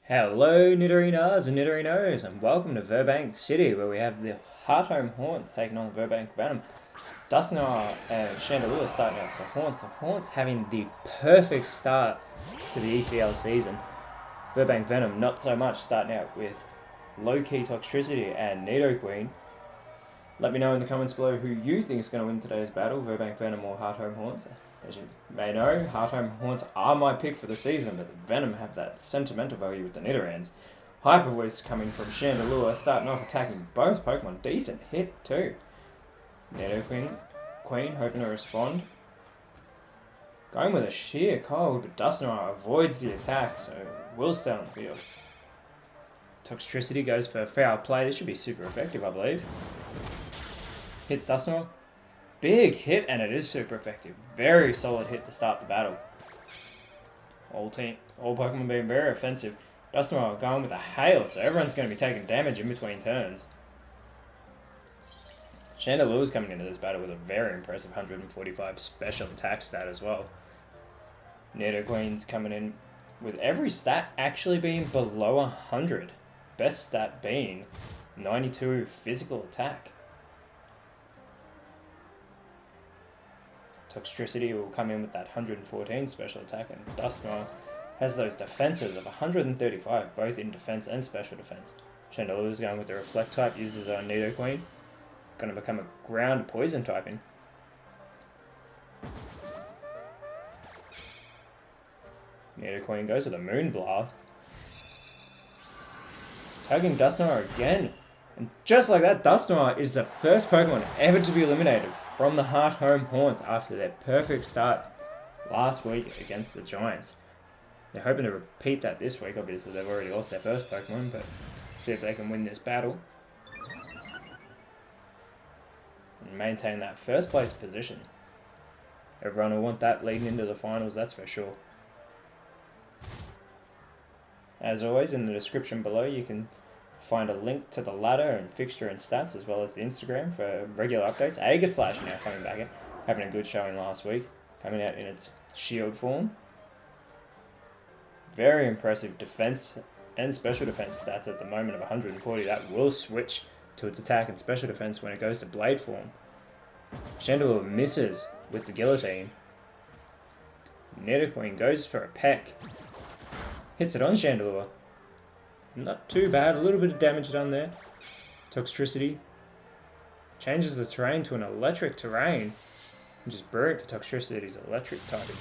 Hello Nidorinas and Nidorinos, and welcome to Virbank City, where we have the Hearthome Haunts taking on the Virbank Venom. Dustinor and Chandelure starting out for the Haunts. The Haunts having the perfect start to the ECL season. Virbank Venom not so much, starting out with low-key Toxtricity and Nido Queen. Let me know in the comments below who you think is going to win today's battle, Virbank Venom or Hearthome Haunts. As you may know, Hearthome Haunts are my pick for the season, but the Venom have that sentimental value with the Nidorans. Hyper Voice coming from Chandelure, starting off attacking both Pokemon. Decent hit too. Nido Queen hoping to respond. Going with a sheer cold, but Dusknoir avoids the attack, so will stay on the field. Toxtricity goes for foul play. This should be super effective, I believe. Hits Dusknoir. Big hit, and it is super effective. Very solid hit to start the battle. All Pokemon being very offensive. Dusknoir going with a hail, so everyone's going to be taking damage in between turns. Chandelure's coming into this battle with a very impressive 145 special attack stat as well. Nidoqueen's coming in with every stat actually being below 100. Best stat being 92 physical attack. Toxtricity will come in with that 114 special attack, and Dusknoir has those defenses of 135, both in defense and special defense. Chandelure's going with the Reflect type, uses our Nidoqueen. Going to become a ground poison typing. Nidoqueen goes with a Moon Blast. Tagging Dusknoir again. And just like that, Dusknoir is the first Pokemon ever to be eliminated from the Hearthome Haunts after their perfect start last week against the Giants. They're hoping to repeat that this week. Obviously, they've already lost their first Pokemon, but see if they can win this battle and maintain that first place position. Everyone will want that leading into the finals, that's for sure. As always, in the description below, you can find a link to the ladder and fixture and stats, as well as the Instagram for regular updates. Aegislash now coming back in, having a good showing last week, coming out in its shield form. Very impressive defense and special defense stats at the moment of 140. That will switch to its attack and special defense when it goes to blade form. Chandelure misses with the guillotine. Nidoqueen goes for a peck. Hits it on Chandelure. Not too bad, a little bit of damage done there. Toxtricity changes the terrain to an electric terrain, which is brilliant for Toxtricity's electric typing.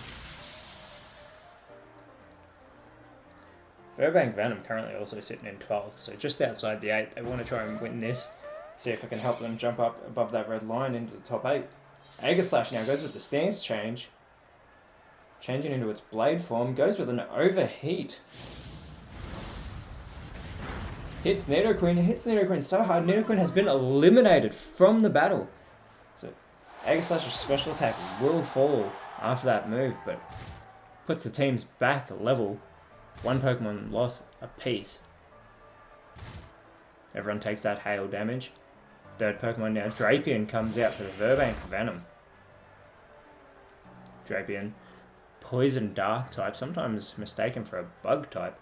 Virbank Venom currently also sitting in 12th, so just outside the 8. They want to try and win this, see if it can help them jump up above that red line into the top 8. Aegislash now goes with the stance change, changing into its blade form, goes with an overheat. Hits Nidoqueen so hard, Nidoqueen has been eliminated from the battle. So Aegislash's special attack will fall after that move, but puts the teams back level. One Pokemon loss apiece. Everyone takes that hail damage. Third Pokemon now, Drapion, comes out for the Virbank Venom. Drapion, Poison Dark type, sometimes mistaken for a Bug type.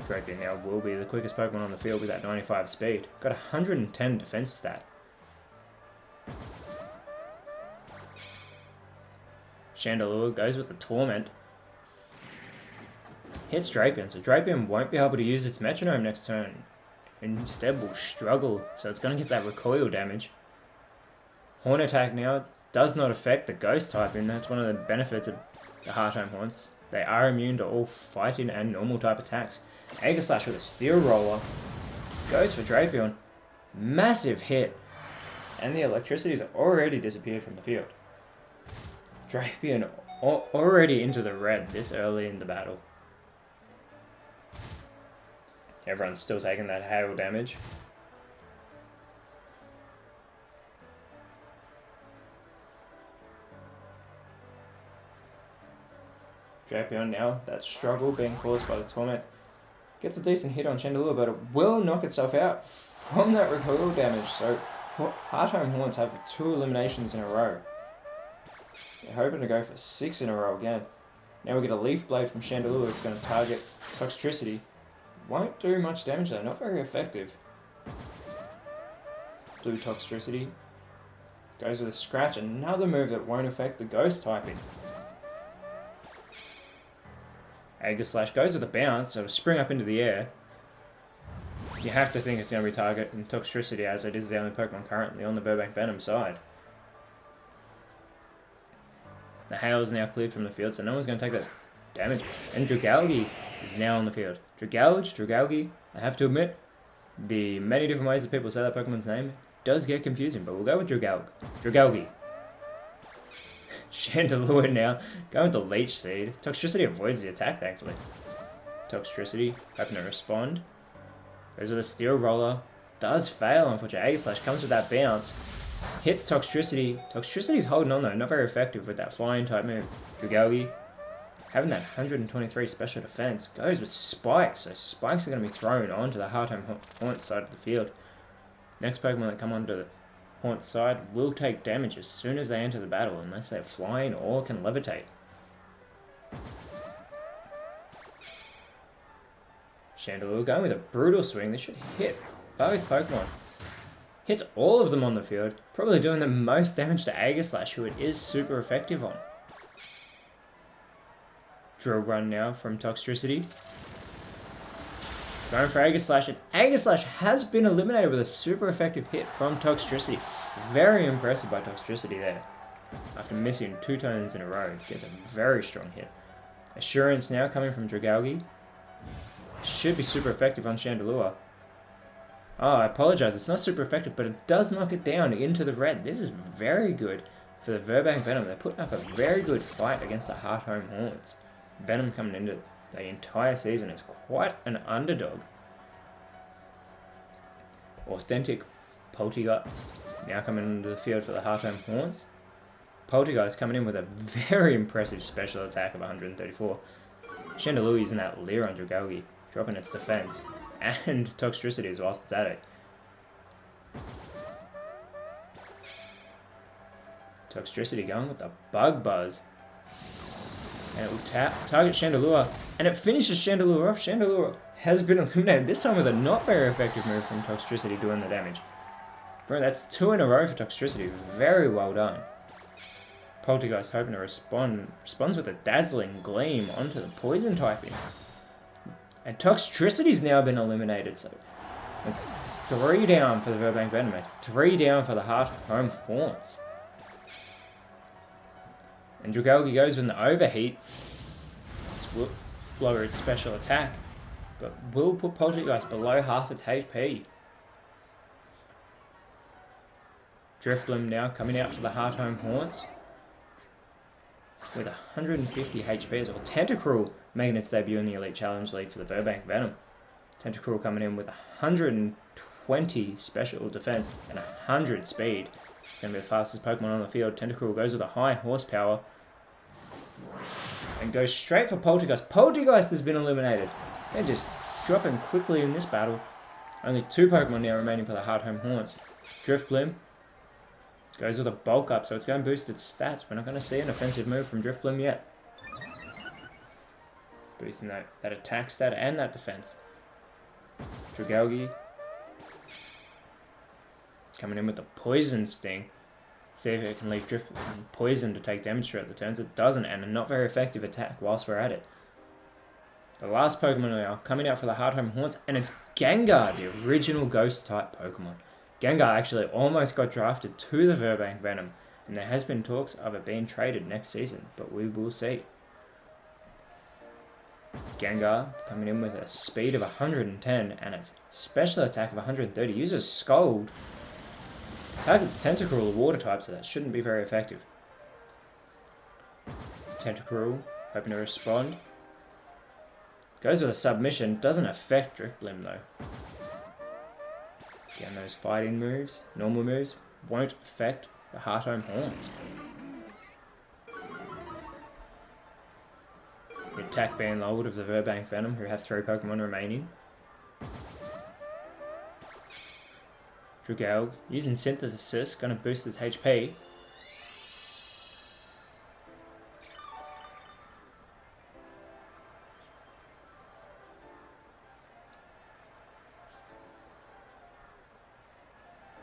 Drapion now will be the quickest Pokemon on the field with that 95 speed. Got 110 defense stat. Chandelure goes with the Torment. Hits Drapion, so Drapion won't be able to use its Metronome next turn. Instead will struggle, so it's going to get that recoil damage. Horn Attack now does not affect the Ghost typing. That's one of the benefits of the Hearthome Haunts. They are immune to all fighting and normal type attacks. Aegislash with a Steel Roller. Goes for Drapion. Massive hit. And the electricity's already disappeared from the field. Drapion already into the red this early in the battle. Everyone's still taking that hail damage. Drapion now, that struggle being caused by the Torment, gets a decent hit on Chandelure, but it will knock itself out from that recoil damage. So Hearthome Haunts have 2 eliminations in a row. They're hoping to go for 6 in a row again. Now we get a Leaf Blade from Chandelure. It's going to target Toxtricity. Won't do much damage though, not very effective. Blue Toxtricity. Goes with a Scratch, another move that won't affect the Ghost typing. Aegislash goes with a bounce, so spring up into the air. You have to think it's going to be targeting Toxtricity, as it is the only Pokemon currently on the Virbank Venom side. The hail is now cleared from the field, so no one's going to take that damage. And Dragalge is now on the field. Dragalge, I have to admit, the many different ways that people say that Pokemon's name does get confusing, but we'll go with Dragalge. Chandelure now, going with the Leech Seed. Toxtricity avoids the attack, thankfully. Toxtricity, hoping to respond. Goes with a Steel Roller. Does fail, unfortunately. Aegislash comes with that bounce. Hits Toxtricity. Toxtricity's holding on though, not very effective with that flying type move. Dragalge, having that 123 special defense, goes with Spikes. So Spikes are going to be thrown onto the Hearthome Haunt side of the field. Next Pokemon that come onto the Haunt side will take damage as soon as they enter the battle, unless they're flying or can levitate. Chandelure going with a Brutal Swing. This should hit both Pokemon. Hits all of them on the field, probably doing the most damage to Aegislash, who it is super effective on. Drill Run now from Toxtricity. Going for Aegislash, and Aegislash has been eliminated with a super effective hit from Toxtricity. Very impressive by Toxtricity there. After missing 2 turns in a row, gets a very strong hit. Assurance now coming from Dragalge. Should be super effective on Chandelure. Oh, I apologize, it's not super effective, but it does knock it down into the red. This is very good for the Virbank Venom. They're putting up a very good fight against the Hearthome Haunts. Venom coming into the entire season is quite an underdog. Authentic Poltergeist now coming into the field for the Hearthome Haunts. Poltergeist coming in with a very impressive special attack of 134. Chandelure using that Leer on Dragalge, dropping its defense, and Toxtricity as whilst it's at it. Toxtricity going with the Bug Buzz. And it will target Chandelure, and it finishes Chandelure off. Chandelure has been eliminated, this time with a not very effective move from Toxtricity doing the damage. Bro, that's 2 in a row for Toxtricity. Very well done. Poltergeist hoping to responds with a Dazzling Gleam onto the Poison typing. And Toxtricity's now been eliminated, so it's 3 down for the Virbank Venom, 3 down for the Hearthome Haunts. And Dragalge goes with an Overheat. This will lower its special attack, but will put Poltergeist below half its HP. Drifblim now coming out for the Hearthome Haunts with 150 HP as well. Tentacruel making its debut in the Elite Challenge League for the Virbank Venom. Tentacruel coming in with 120 special defense and 100 speed. Going to be the fastest Pokemon on the field. Tentacruel goes with a high horsepower and goes straight for Poltergeist. Poltergeist has been eliminated. They're just dropping quickly in this battle. Only 2 Pokemon now remaining for the Hearthome Haunts. Drifblim goes with a Bulk Up, so it's going to boost its stats. We're not going to see an offensive move from Drifblim yet. Boosting that attack stat and that defense. Dragalge coming in with the Poison Sting. See if it can leave Drifblim poison to take damage throughout the turns. It doesn't, and a not very effective attack whilst we're at it. The last Pokemon now coming out for the Hearthome Haunts, and it's Gengar, the original Ghost-type Pokemon. Gengar actually almost got drafted to the Virbank Venom, and there has been talks of it being traded next season, but we will see. Gengar coming in with a speed of 110 and a special attack of 130. Uses Scald. Targets Tentacruel, a water type, so that shouldn't be very effective. Tentacruel hoping to respond. Goes with a Submission. Doesn't affect Drifblim though. Again, those fighting moves, normal moves, won't affect the Hearthome Haunts. The attack being lowered of the Virbank Venom, who have 3 Pokemon remaining. Dragalge using Synthesis, going to boost its HP.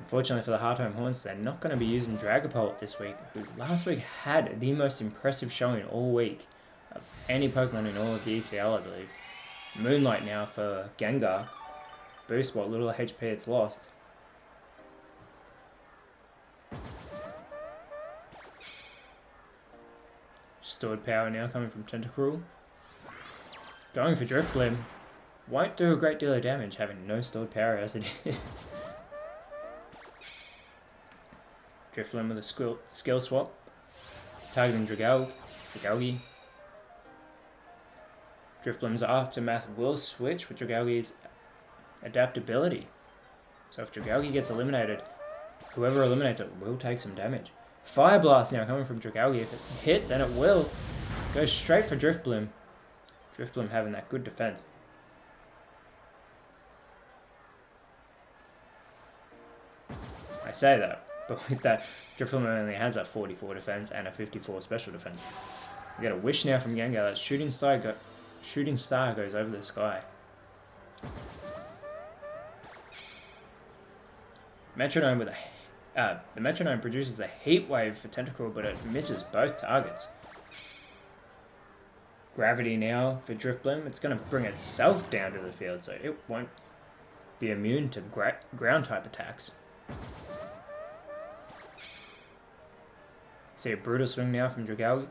Unfortunately for the Hearthome Haunts, they're not going to be using Dragapult this week, who last week had the most impressive showing all week of any Pokemon in all of the ECL, I believe. Moonlight now for Gengar. Boost what little HP it's lost. Stored Power now coming from Tentacruel. Going for Drifblim. Won't do a great deal of damage having no stored power as it is. Drifblim with a skill swap. Targeting Dragalge. Drifblim's Aftermath will switch with Dragalge's adaptability. So if Dragalge gets eliminated, whoever eliminates it will take some damage. Fire Blast now coming from Dragalge. If it hits, and it will, go straight for Drifblim. Drifblim having that good defense. I say that, but with that, Drifblim only has that 44 defense and a 54 special defense. We get a Wish now from Gengar. That Shooting Star goes over the sky. Metronome with the Metronome produces a Heat Wave for Tentacruel, but it misses both targets. Gravity now for Drifblim. It's going to bring itself down to the field, so it won't be immune to ground type attacks. See a Brutal Swing now from Dragalge.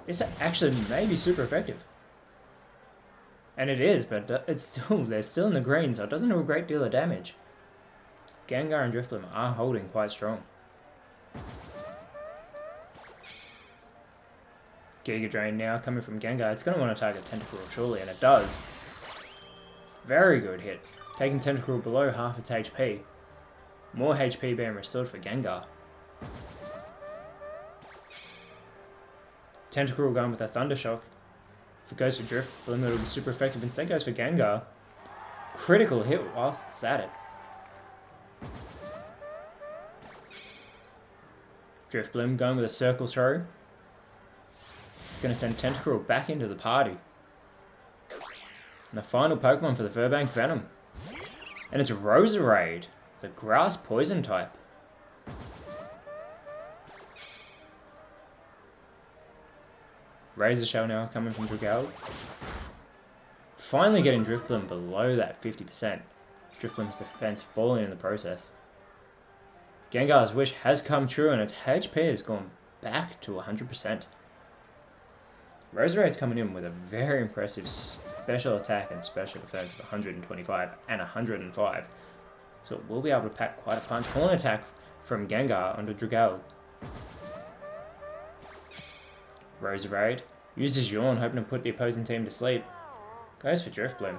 This actually may be super effective. And it is, but they're still in the green, so it doesn't do a great deal of damage. Gengar and Drifblim are holding quite strong. Giga Drain now coming from Gengar. It's going to want to target Tentacruel surely, and it does. Very good hit. Taking Tentacruel below half its HP. More HP being restored for Gengar. Tentacruel going with a Thunder Shock. If it goes for Drifblim, it'll be super effective. Instead goes for Gengar. Critical hit whilst it's at it. Drifblim going with a Circle Throw. It's going to send Tentacruel back into the party. And the final Pokemon for the Virbank Venom. And it's Roserade, the Grass Poison type. Razor Shell now coming from Dragalge. Finally getting Drifblim below that 50%. Drifblim's defense falling in the process. Gengar's wish has come true and its HP has gone back to 100%. Roserade's coming in with a very impressive special attack and special defense of 125 and 105. So it will be able to pack quite a punch. Horn attack from Gengar onto Dragalge. Roserade uses Yawn, hoping to put the opposing team to sleep. Goes for Drifblim.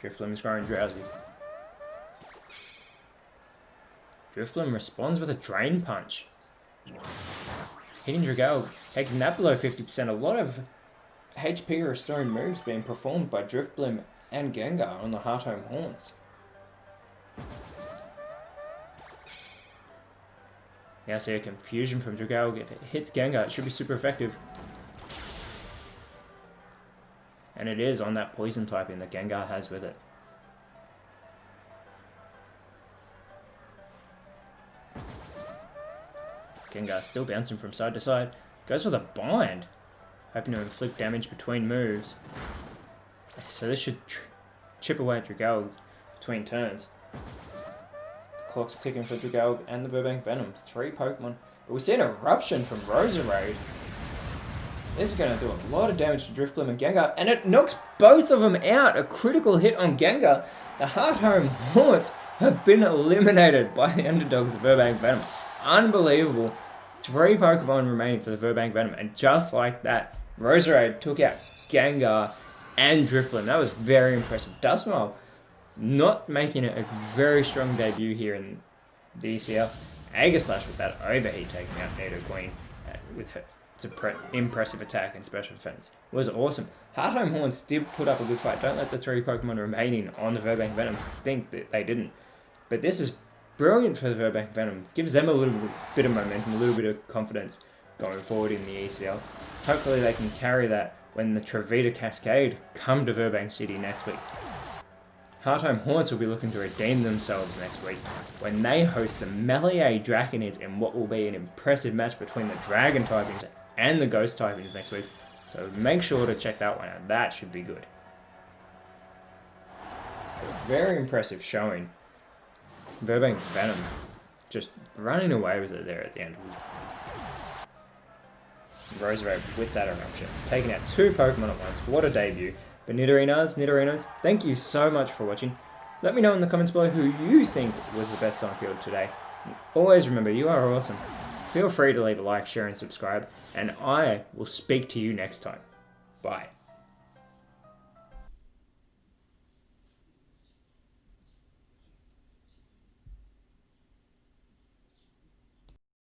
Drifblim is growing drowsy. Drifblim responds with a Drain Punch. Hitting Dragalge, taking that below 50%. A lot of HP restoring moves being performed by Drifblim and Gengar on the Hearthome Haunts. Now see a Confusion from Dragalge. If it hits Gengar, it should be super effective. And it is on that Poison typing that Gengar has with it. Gengar still bouncing from side to side. Goes with a Bind. Hoping to inflict damage between moves. So this should chip away at Dragalge between turns. The clock's ticking for Dragalge and the Virbank Venom. 3 Pokemon. But we see an Eruption from Roserade. This is going to do a lot of damage to Drifblim and Gengar. And it knocks both of them out. A critical hit on Gengar. The Hearthome Haunts have been eliminated by the underdogs of Virbank Venom. Unbelievable. 3 Pokemon remaining for the Virbank Venom. And just like that, Roserade took out Gengar and Drifblim. That was very impressive. Dusmile not making it a very strong debut here in the ECL. Aegislash with that overheat taking out Nidorina with her. It's an impressive attack and special defense. It was awesome. Hearthome Haunts did put up a good fight. Don't let the 3 Pokemon remaining on the Virbank Venom think that they didn't. But this is brilliant for the Virbank Venom. Gives them a little bit of momentum, a little bit of confidence going forward in the ECL. Hopefully they can carry that when the Trevita Cascade come to Virbank City next week. Hearthome Haunts will be looking to redeem themselves next week when they host the Melee Draconids in what will be an impressive match between the Dragon typings and the Ghost typings next week. So make sure to check that one out. That should be good. Very impressive showing. Virbank Venom just running away with it there at the end. Roserade with that eruption, taking out 2 Pokemon at once. What a debut. But Nidorinos, thank you so much for watching. Let me know in the comments below who you think was the best on field today. And always remember, you are awesome. Feel free to leave a like, share and subscribe, and I will speak to you next time. Bye.